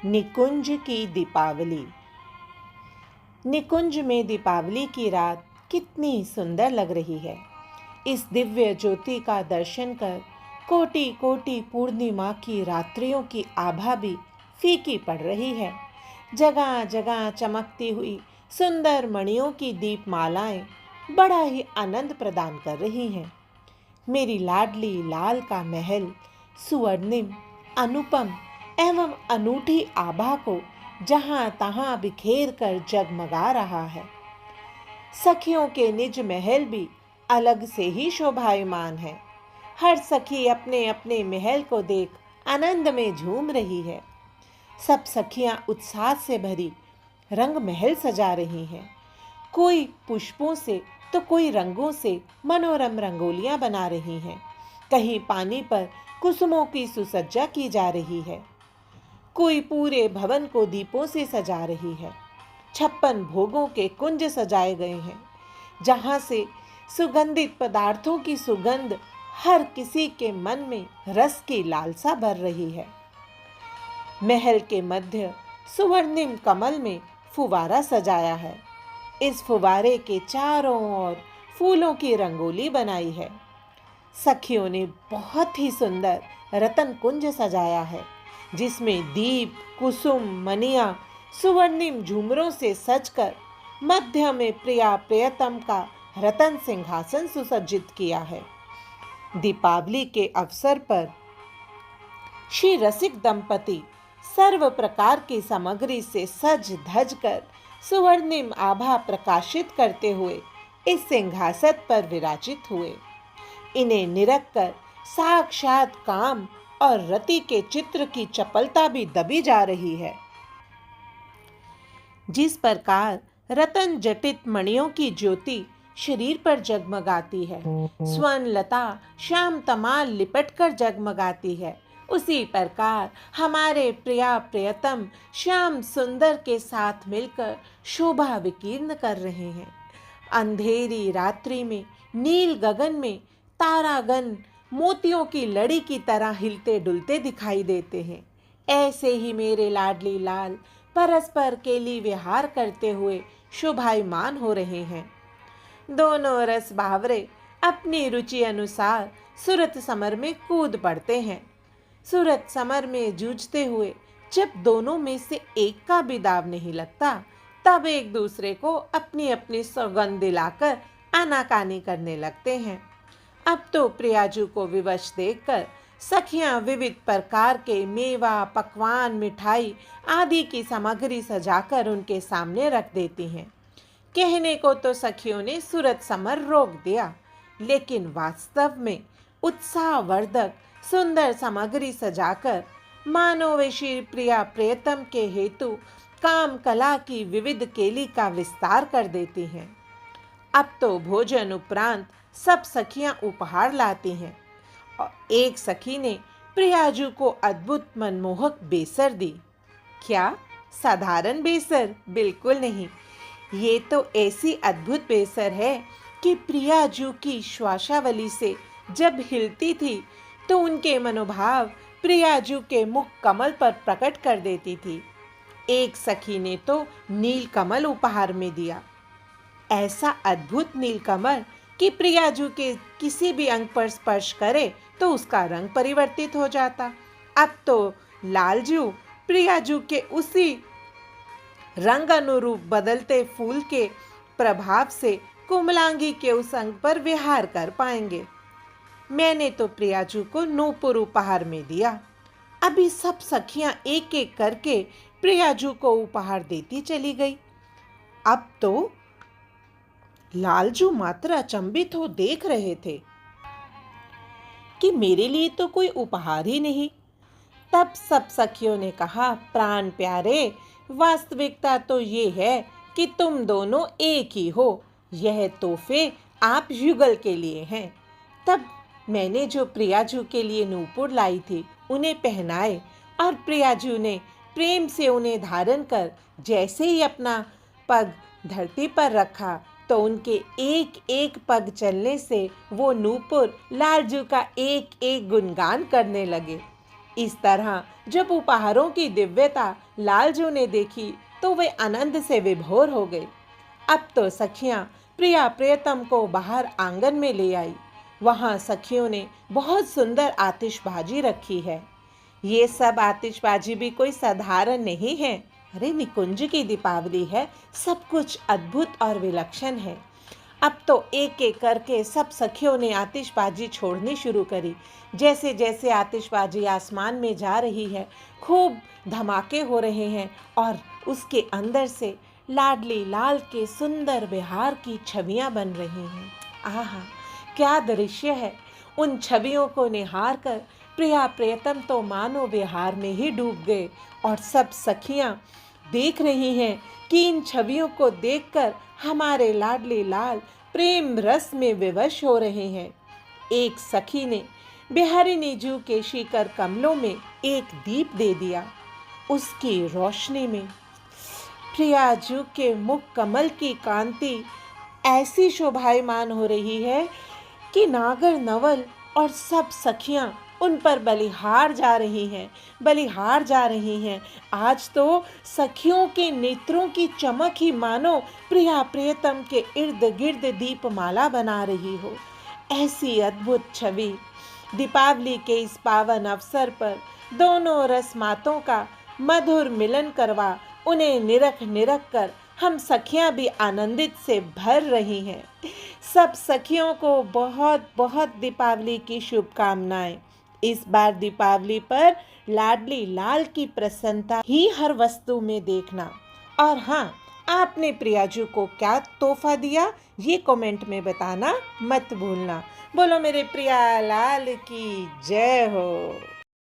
निकुंज की दीपावली। निकुंज में दीपावली की रात कितनी सुंदर लग रही है। इस दिव्य ज्योति का दर्शन कर कोटि कोटि पूर्णिमा की रात्रियों की आभा भी फीकी पड़ रही है। जगह जगह चमकती हुई सुंदर मणियों की दीपमालाएं बड़ा ही आनंद प्रदान कर रही हैं। मेरी लाडली लाल का महल स्वर्णिम, अनुपम एवं अनूठी आभा को जहां तहां बिखेर कर जगमगा रहा है। सखियों के निज महल भी अलग से ही शोभायमान है। हर सखी अपने अपने महल को देख आनंद में झूम रही है। सब सखियां उत्साह से भरी रंग महल सजा रही हैं। कोई पुष्पों से तो कोई रंगों से मनोरम रंगोलियां बना रही हैं। कहीं पानी पर कुसुमों की सुसज्जा की जा रही है। कोई पूरे भवन को दीपों से सजा रही है। 56 भोगों के कुंज सजाए गए हैं, जहां से सुगंधित पदार्थों की सुगंध हर किसी के मन में रस की लालसा भर रही है। महल के मध्य सुवर्णिम कमल में फुवारा सजाया है। इस फुवारे के चारों ओर फूलों की रंगोली बनाई है। सखियों ने बहुत ही सुंदर रतन कुंज सजाया है, जिसमें दीप, कुसुम, मनिया, सुवर्णिम झूमरों से सजकर मध्य में प्रिया प्रियतम का रतन सिंहासन सुसज्जित किया है। दीपावली के अवसर पर श्री रसिक दंपति सर्व प्रकार की सामग्री से सज धज कर सुवर्णिम आभा प्रकाशित करते हुए इस सिंहासन पर विराजित हुए। इन्हें निरख कर साक्षात काम और रति के चित्र की चपलता भी दबी जा रही है। जिस प्रकार रतन जटित मणियों की ज्योति शरीर पर जगमगाती है, स्वर्ण लता श्याम तमाल लिपट कर जगमगाती है, उसी प्रकार हमारे प्रिया प्रियतम श्याम सुंदर के साथ मिलकर शोभा विकीर्ण कर रहे हैं। अंधेरी रात्रि में नील गगन में तारागण मोतियों की लड़ी की तरह हिलते डुलते दिखाई देते हैं। ऐसे ही मेरे लाडली लाल परस्पर केली विहार करते हुए शोभायमान हो रहे हैं। दोनों रस बावरे अपनी रुचि अनुसार सूरत समर में कूद पड़ते हैं। सूरत समर में जूझते हुए जब दोनों में से एक का भी दाव नहीं लगता, तब एक दूसरे को अपनी अपनी सौगंध दिलाकर आनाकानी करने लगते हैं। अब तो प्रियाजू को विवश देखकर सखियां विविध प्रकार के मेवा, पकवान, मिठाई आदि की सामग्री सजाकर उनके सामने रख देती हैं। कहने को तो सखियों ने सूरत समर रोक दिया, लेकिन वास्तव में उत्साहवर्धक सुंदर सामग्री सजाकर मानो वे श्री प्रिया प्रियतम के हेतु काम कला की विविध केली का विस्तार कर देती हैं। अब तो भोजन उपरांत सब सखियां उपहार लाती हैं और एक सखी ने प्रियाजू को अद्भुत मनमोहक बेसर दी। क्या साधारण बेसर? बिल्कुल नहीं। ये तो ऐसी अद्भुत बेसर है कि प्रियाजू की श्वासावली से जब हिलती थी तो उनके मनोभाव प्रियाजू के मुख कमल पर प्रकट कर देती थी। एक सखी ने तो नील कमल उपहार में दिया। ऐसा अद्भुत नील कमल कि प्रियाजू के किसी भी अंग पर स्पर्श करे तो उसका रंग परिवर्तित हो जाता। अब तो लालजू प्रियाजू के उसी रंग अनुरूप बदलते फूल के प्रभाव से कोमलांगी के उस अंग पर विहार कर पाएंगे। मैंने तो प्रियाजू को नूपुर उपहार में दिया। अभी सब सखियां एक एक करके प्रियाजू को उपहार देती चली गई। अब तो लालजू मात्र अचंभित हो देख रहे थे कि मेरे लिए तो कोई उपहार ही नहीं। तब सब सखियों ने कहा, प्राण प्यारे, वास्तविकता तो ये है कि तुम दोनों एक ही हो। यह तोहफे आप युगल के लिए हैं। तब मैंने जो प्रियाजू के लिए नूपुर लाई थी उन्हें पहनाए और प्रियाजू ने प्रेम से उन्हें धारण कर जैसे ही अपना पग धरती पर रखा तो उनके एक एक पग चलने से वो नूपुर लालजू का एक एक गुणगान करने लगे। इस तरह जब उपहारों की दिव्यता लालजू ने देखी तो वे आनंद से विभोर हो गए। अब तो सखियां प्रिया प्रियतम को बाहर आंगन में ले आई। वहां सखियों ने बहुत सुंदर आतिशबाजी रखी है। ये सब आतिशबाजी भी कोई साधारण नहीं है। अरे निकुंज की दीपावली है, सब कुछ अद्भुत और विलक्षण है। अब तो एक एक करके सब सखियों ने आतिशबाजी छोड़नी शुरू करी। जैसे जैसे आतिशबाजी आसमान में जा रही है, खूब धमाके हो रहे हैं और उसके अंदर से लाडली लाल के सुंदर बिहार की छवियां बन रही हैं। आहा, क्या दृश्य है! उन छवियों को निहार कर प्रिया प्रियतम तो मानो विहार में ही डूब गए और सब सखियां देख रही हैं कि इन छवियों को देखकर हमारे लाडले लाल प्रेम रस में विवश हो रहे हैं। एक सखी ने बिहारिनी जू के शिखर कमलों में एक दीप दे दिया। उसकी रोशनी में प्रियाजू के मुख कमल की कांति ऐसी शोभायमान हो रही है कि नागर नवल और सब सखियां उन पर बलिहार जा रही हैं। आज तो सखियों के नेत्रों की चमक ही मानो प्रिया प्रियतम के इर्द गिर्द दीपमाला बना रही हो। ऐसी अद्भुत छवि दीपावली के इस पावन अवसर पर दोनों रसमातों का मधुर मिलन करवा उन्हें निरख निरख कर हम सखियां भी आनंदित से भर रही हैं। सब सखियों को बहुत बहुत दीपावली की शुभकामनाएं। इस बार दीपावली पर लाडली लाल की प्रसन्नता ही हर वस्तु में देखना। और हाँ, आपने प्रियाजू को क्या तोहफा दिया ये कमेंट में बताना मत भूलना। बोलो मेरे प्रिया लाल की जय हो।